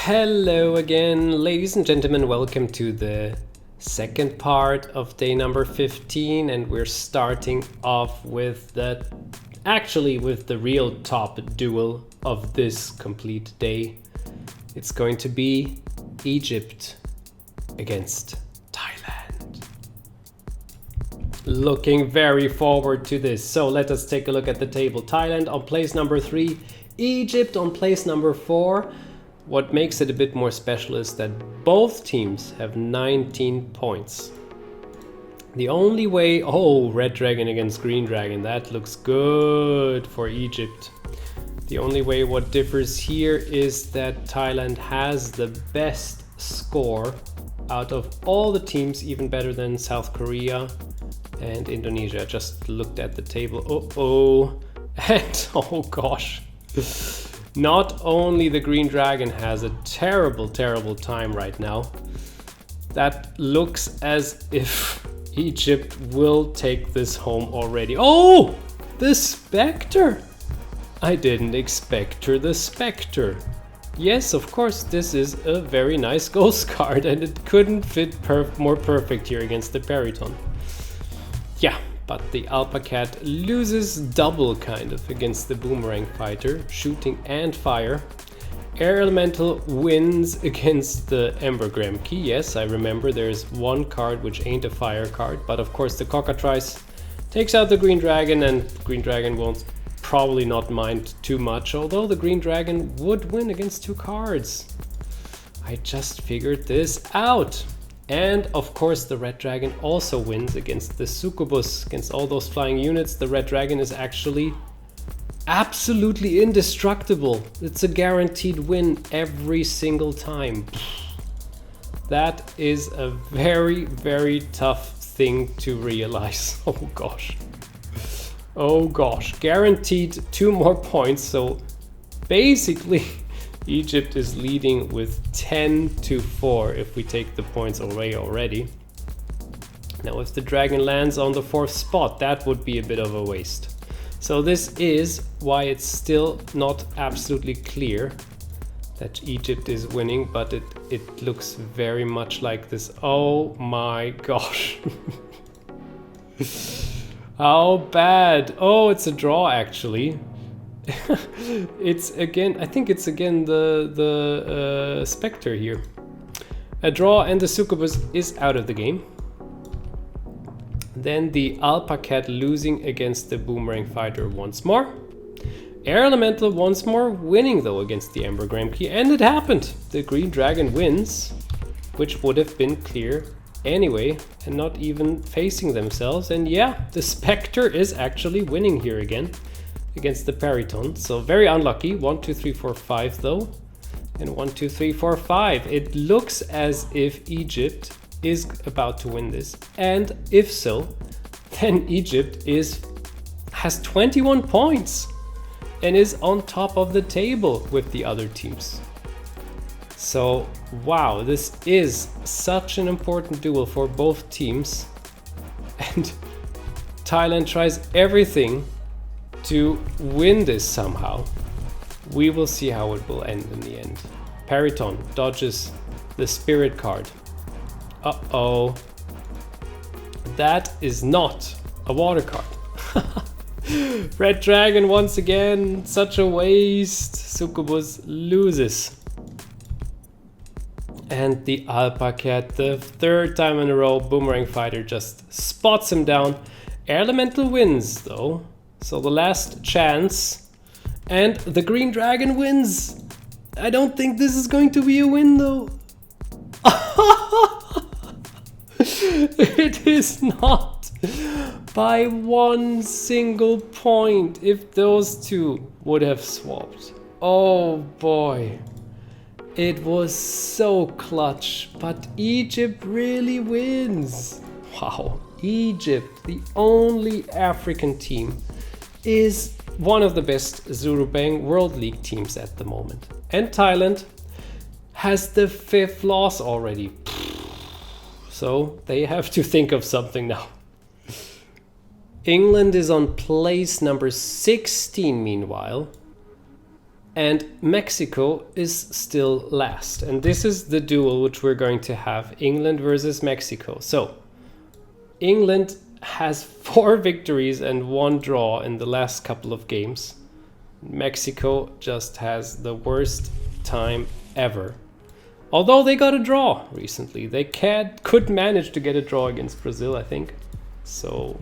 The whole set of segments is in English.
Hello again, ladies and gentlemen. Welcome to the second part of day number 15, and we're starting off with the real top duel of this complete day. It's going to be Egypt against Thailand. Looking very forward to this. So let us take a look at the table. Thailand on place number 3, Egypt on place number 4. What makes it a bit more special is that both teams have 19 points. The only way... Oh, Red Dragon against Green Dragon. That looks good for Egypt. The only way what differs here is that Thailand has the best score out of all the teams, even better than South Korea and Indonesia. I just looked at the table. And oh gosh. Not only the Green Dragon has a terrible time right now, that looks as if Egypt will take this home already. Oh, the Spectre! I didn't expect her, the Spectre. Yes, of course, this is a very nice ghost card, and it couldn't fit more perfect here against the Periton. Yeah. But the Alpha Cat loses double kind of against the Boomerang Fighter, shooting and fire. Air Elemental wins against the Embergram Key. Yes, I remember there's one card which ain't a fire card, but of course the Cockatrice takes out the Green Dragon, and Green Dragon won't probably not mind too much, although the Green Dragon would win against 2 cards. I just figured this out. And of course the Red Dragon also wins against the Succubus, against all those flying units. The Red Dragon is actually absolutely indestructible. It's a guaranteed win every single time. That is a very tough thing to realize. Oh gosh, guaranteed 2 more points. So basically Egypt is leading with 10-4 if we take the points away already. Now if the dragon lands on the 4th spot, that would be a bit of a waste. So this is why it's still not absolutely clear that Egypt is winning, but it looks very much like this. Oh my gosh. How bad. Oh, it's a draw actually. It's again, I think it's again the Spectre here. A draw, and the Succubus is out of the game. Then the Alpha Cat losing against the Boomerang Fighter once more. Air Elemental once more winning though against the Embergram Key, and it happened. The Green Dragon wins, which would have been clear anyway, and not even facing themselves. And yeah, the Spectre is actually winning here again against the Periton. So very unlucky. 1, 2, 3, 4, 5 though. And 1, 2, 3, 4, 5. It looks as if Egypt is about to win this. And if so, then Egypt has 21 points and is on top of the table with the other teams. So wow, this is such an important duel for both teams. And Thailand tries everything to win this somehow. We will see how it will end in the end. Periton dodges the Spirit card. Uh-oh. That is not a water card. Red Dragon once again, such a waste. Succubus loses. And the Alpha Cat, the 3rd time in a row, Boomerang Fighter just spots him down. Air Elemental wins though. So the last chance, and the Green Dragon wins. I don't think this is going to be a win though. It is not by 1 single point. If those 2 would have swapped. Oh boy. It was so clutch, but Egypt really wins. Wow. Egypt, the only African team, is one of the best Zurubang World League teams at the moment. And Thailand has the 5th loss already. So they have to think of something now. England is on place number 16 meanwhile. And Mexico is still last. And this is the duel which we're going to have, England versus Mexico. So England has 4 victories and 1 draw in the last couple of games. Mexico just has the worst time ever. Although they got a draw recently. They could manage to get a draw against Brazil, I think. So,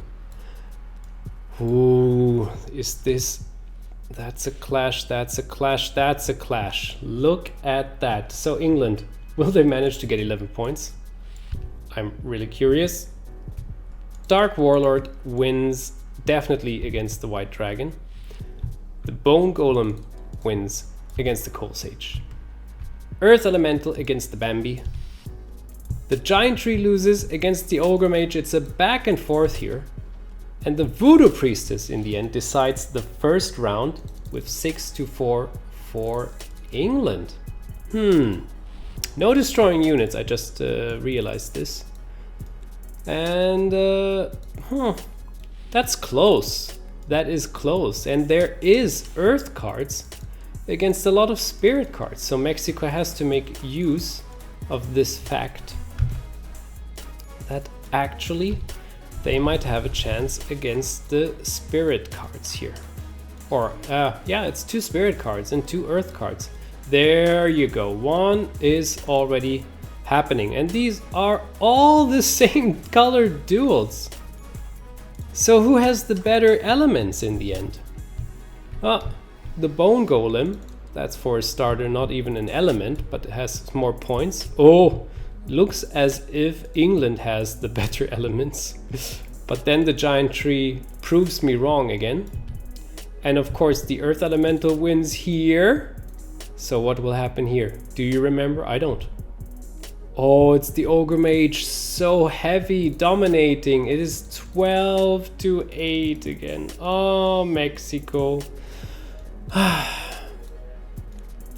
ooh, is this... That's a clash, that's a clash, that's a clash. Look at that. So England, will they manage to get 11 points? I'm really curious. Dark Warlord wins definitely against the White Dragon. The Bone Golem wins against the Coal Sage. Earth Elemental against the Bambi. The Giant Tree loses against the Ogre Mage. It's a back and forth here. And the Voodoo Priestess in the end decides the first round with 6-4 for England. No destroying units, I just realized this. And that's close. That is close. And there is Earth cards against a lot of Spirit cards. So Mexico has to make use of this fact that actually they might have a chance against the Spirit cards here. Or, yeah, it's 2 Spirit cards and 2 Earth cards. There you go. One is already happening. And these are all the same colored duels. So who has the better elements in the end? The Bone Golem. That's for a starter, not even an element, but it has more points. Oh! Looks as if England has the better elements. But then the Giant Tree proves me wrong again. And of course the Earth Elemental wins here. So what will happen here? Do you remember? I don't. Oh, it's the Ogre Mage, so heavy, dominating. It is 12-8 again. Oh, Mexico.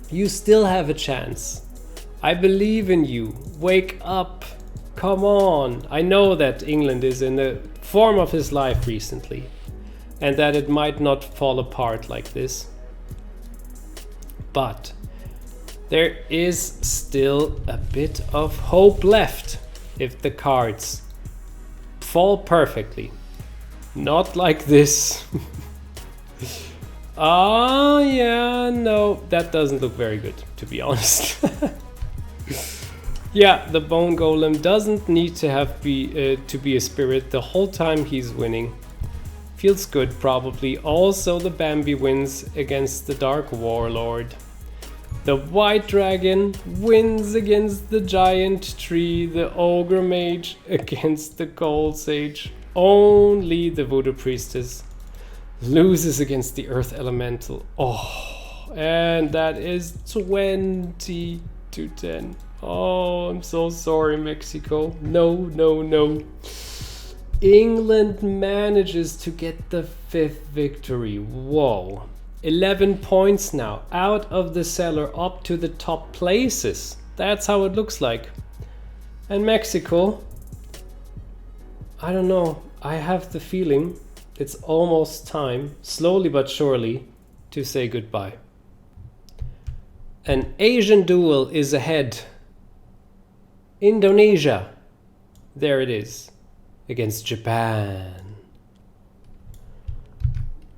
You still have a chance. I believe in you. Wake up. Come on. I know that England is in the form of his life recently, and that it might not fall apart like this. But there is still a bit of hope left if the cards fall perfectly. Not like this. Yeah, no, that doesn't look very good, to be honest. Yeah, the Bone Golem doesn't need to be a spirit the whole time he's winning. Feels good, probably. Also, the Bambi wins against the Dark Warlord. The White Dragon wins against the Giant Tree. The Ogre Mage against the Coal Sage. Only the Voodoo Priestess loses against the Earth Elemental. Oh, and that is 20-10. Oh, I'm so sorry, Mexico. No, no, no. England manages to get the 5th victory. Whoa. 11 points now. Out of the cellar up to the top places. That's how it looks like. And Mexico, I don't know. I have the feeling it's almost time, slowly but surely, to say goodbye. An Asian duel is ahead. Indonesia, there it is, against Japan.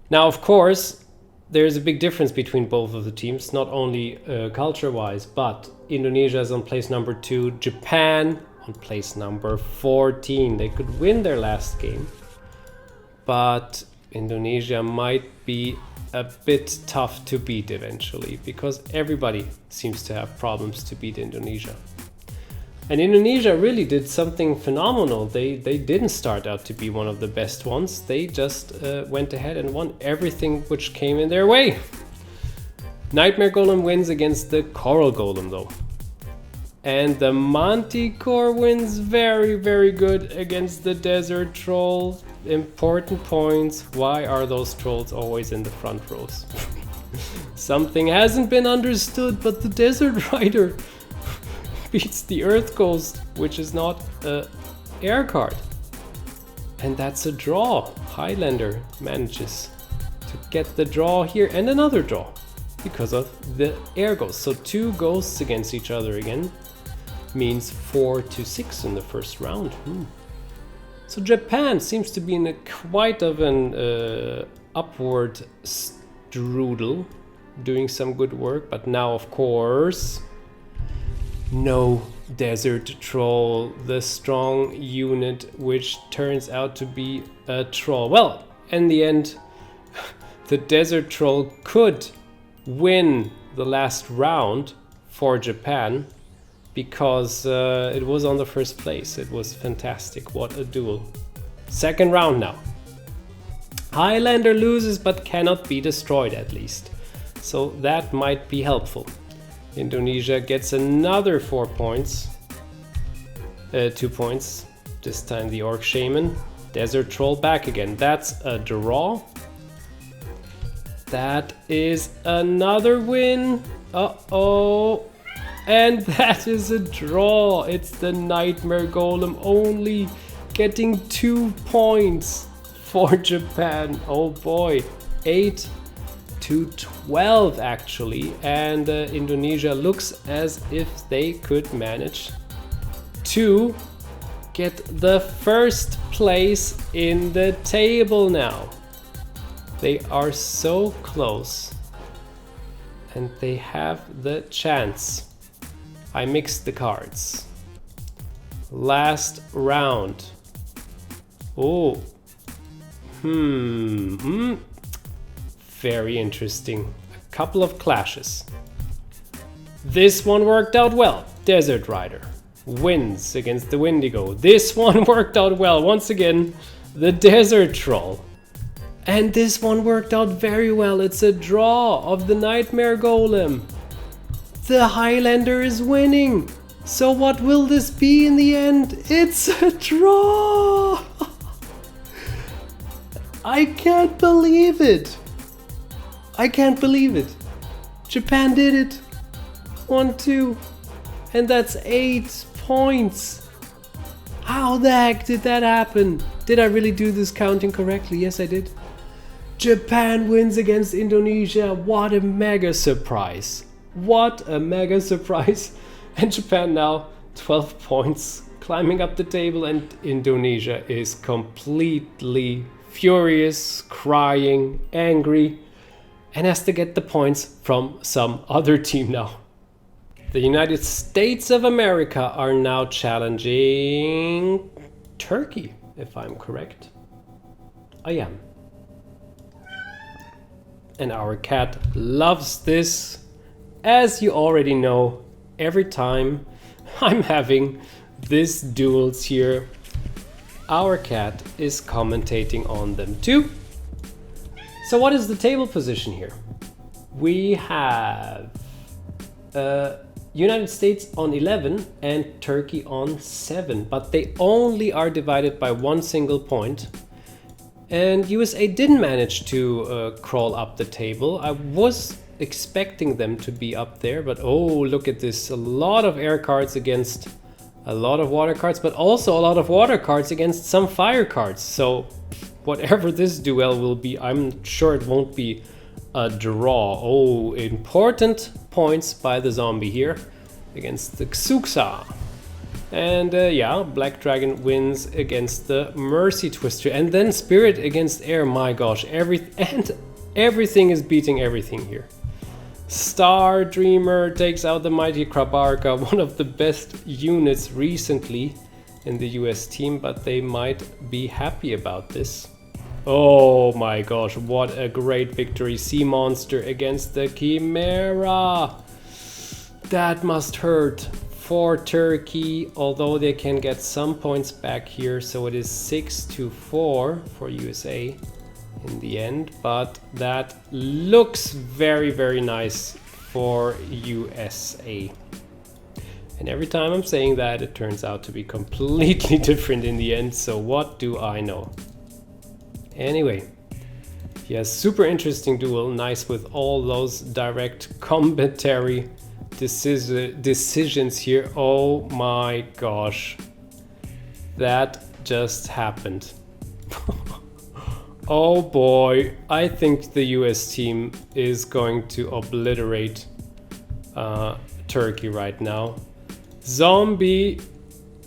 Now, of course, there's a big difference between both of the teams, not only culture-wise, but Indonesia is on place number 2, Japan on place number 14. They could win their last game, but Indonesia might be a bit tough to beat eventually, because everybody seems to have problems to beat Indonesia. And Indonesia really did something phenomenal. They didn't start out to be one of the best ones. They just went ahead and won everything which came in their way. Nightmare Golem wins against the Coral Golem though. And the Manticore wins very, very good against the Desert Troll. Important points. Why are those trolls always in the front rows? Something hasn't been understood, but the Desert Rider beats the Earth Ghost, which is not a air card. And that's a draw. Highlander manages to get the draw here and another draw. because of the air ghosts. So 2 ghosts against each other again means 4-6 in the first round. So Japan seems to be in a quite of an upward strudel, doing some good work, but now of course no desert troll, the strong unit, which turns out to be a troll. Well, in the end the desert troll could win the last round for Japan because it was on the first place. It was fantastic. What a duel. Second round now. Highlander loses but cannot be destroyed, at least. So that might be helpful. Indonesia gets another 4 points. 2 points. This time the Orc Shaman. Desert Troll back again. That's a draw. That is another win. Uh-oh. And that is a draw. It's the Nightmare Golem only getting 2 points for Japan. Oh boy. 8-12 actually. And Indonesia looks as if they could manage to get the first place in the table now. They are so close and they have the chance. I mixed the cards. Last round. Oh. Very interesting. A couple of clashes. This one worked out well. Desert Rider wins against the Wendigo. This one worked out well. Once again, the Desert Troll. And this one worked out very well. It's a draw of the Nightmare Golem. The Highlander is winning. So what will this be in the end? It's a draw. I can't believe it. I can't believe it. Japan did it. 1-2. And that's 8 points. How the heck did that happen? Did I really do this counting correctly? Yes, I did. Japan wins against Indonesia. What a mega surprise. What a mega surprise. And Japan now 12 points, climbing up the table, and Indonesia is completely furious, crying, angry, and has to get the points from some other team now. The United States of America are now challenging Turkey, if I'm correct. I am. And our cat loves this. As you already know, every time I'm having these duels here, our cat is commentating on them too. So what is the table position here? We have United States on 11 and Turkey on 7, but they only are divided by 1 single point. And USA didn't manage to crawl up the table. I was expecting them to be up there, but oh, look at this. A lot of air cards against a lot of water cards, but also a lot of water cards against some fire cards. So whatever this duel will be, I'm sure it won't be a draw. Oh, important points by the zombie here against the Xuxa. And yeah, Black Dragon wins against the Mercy Twister. And then Spirit against Air. My gosh, everything is beating everything here. Star Dreamer takes out the Mighty Krabarka, one of the best units recently in the US team, but they might be happy about this. Oh my gosh, what a great victory. Sea Monster against the Chimera. That must hurt for Turkey, although they can get some points back here, so it is 6-4 for USA in the end, but that looks very, very nice for USA. And every time I'm saying that, it turns out to be completely different in the end, so what do I know? Anyway, yes, super interesting duel, nice with all those direct commentary decisions here. Oh my gosh, that just happened. Oh boy, I think the US team is going to obliterate Turkey right now. Zombie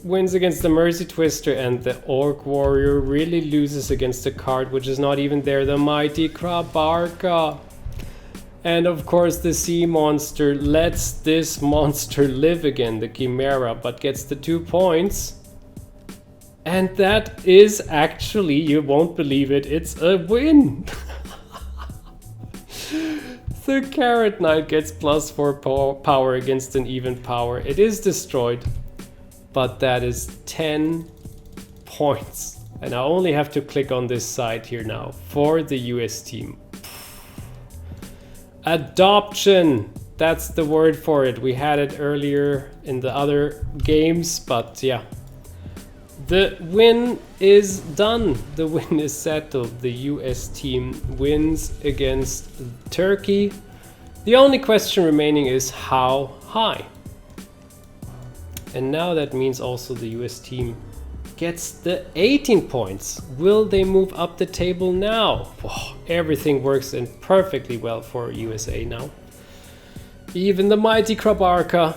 wins against the Mercy Twister, and the Orc Warrior really loses against a card which is not even there, the Mighty Krabarka. And of course the Sea Monster lets this monster live again, the Chimera, but gets the 2 points. And that is actually, you won't believe it, it's a win! The Carrot Knight gets +4 power against an even power. It is destroyed, but that is 10 points. And I only have to click on this side here now for the US team. Adoption! That's the word for it. We had it earlier in the other games, but yeah. The win is done. The win is settled. The US team wins against Turkey. The only question remaining is how high? And now that means also the US team gets the 18 points. Will they move up the table now? Whoa, everything works in perfectly well for USA now. Even the Mighty Krabarka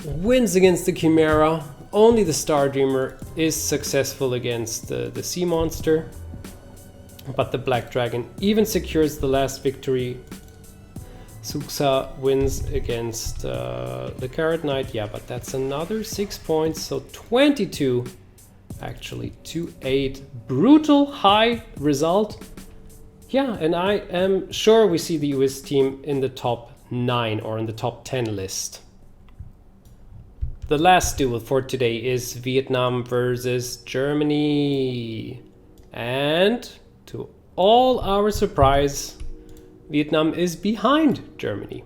wins against the Chimera. Only the Star Dreamer is successful against the Sea Monster, but the Black Dragon even secures the last victory. Suksa wins against the Carrot Knight, yeah, but that's another 6 points, so 22 actually to 8. Brutal high result. Yeah, and I am sure we see the US team in the top 9 or in the top 10 list. The last duel for today is Vietnam versus Germany. And to all our surprise, Vietnam is behind Germany.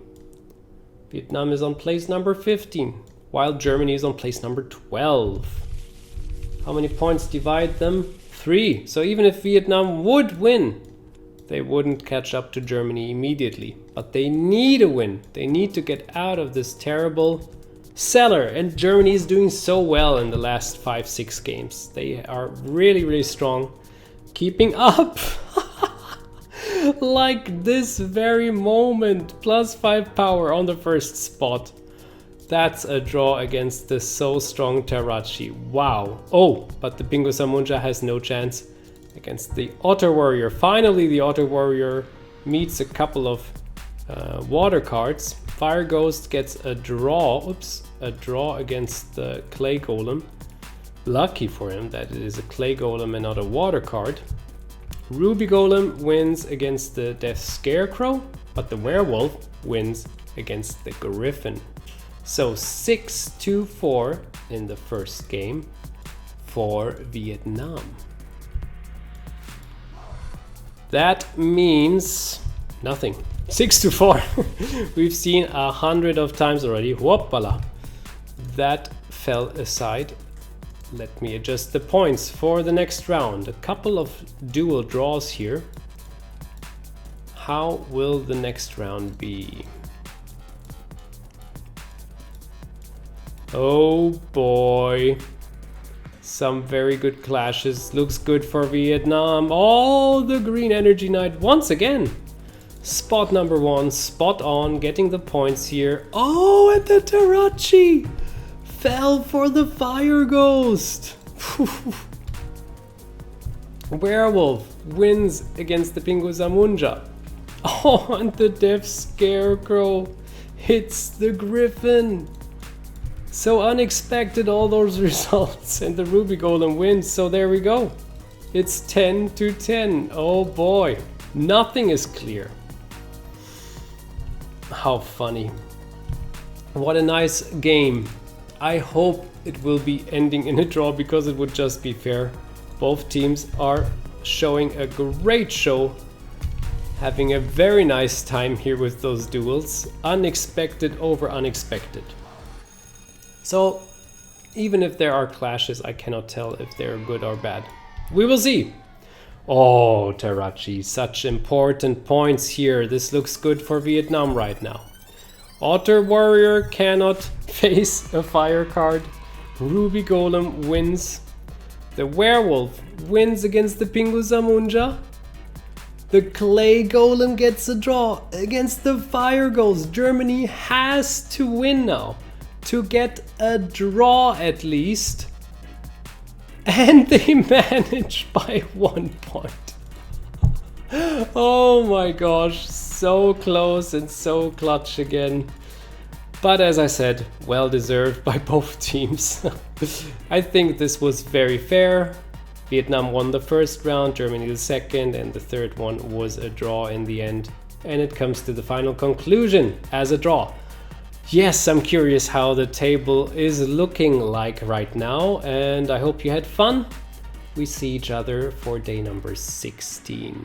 Vietnam is on place number 15, while Germany is on place number 12. How many points divide them? 3. So even if Vietnam would win, they wouldn't catch up to Germany immediately. But they need a win. They need to get out of this terrible cellar, and Germany is doing so well in the last 5-6 games. They are really strong, keeping up like this very moment. +5 power on the first spot. That's a draw against the so strong Tarachi. Wow. Oh, but the Pingu Samunja has no chance against the Otter Warrior. Finally, the Otter Warrior meets a couple of water cards. Fire Ghost gets a draw. Oops. A draw against the Clay Golem. Lucky for him that it is a Clay Golem and not a water card. Ruby Golem wins against the Death Scarecrow, but the Werewolf wins against the Griffin. So 6-4 in the first game for Vietnam. That means nothing. 6-4. We've seen 100 of times already. Whoopala. That fell aside. Let me adjust the points for the next round. A couple of dual draws here. How will the next round be? Oh boy. Some very good clashes. Looks good for Vietnam. Oh, the Green Energy Knight once again. Spot number 1, spot on, getting the points here. Oh, and the Tarachi fell for the Fire Ghost. Werewolf wins against the Pingu Samunja. Oh, and the Death Scarecrow hits the Griffin. So unexpected, all those results, and the Ruby Golem wins. So there we go. It's 10-10. Oh boy, nothing is clear. How funny. What a nice game. I hope it will be ending in a draw, because it would just be fair. Both teams are showing a great show, having a very nice time here with those duels. Unexpected over unexpected. So even if there are clashes, I cannot tell if they're good or bad. We will see. Oh, Tarachi, such important points here. This looks good for Vietnam right now. Otter Warrior cannot face a fire card. Ruby Golem wins. The Werewolf wins against the Pingu Samunja. The clay golem gets a draw against the fire goals. Germany has to win now to get a draw at least. And they managed by 1 point. Oh my gosh, so close and so clutch again. But as I said, well deserved by both teams. I think this was very fair. Vietnam won the first round, Germany the second, and the third one was a draw in the end. And it comes to the final conclusion as a draw. Yes, I'm curious how the table is looking like right now, and I hope you had fun. We see each other for day number 16.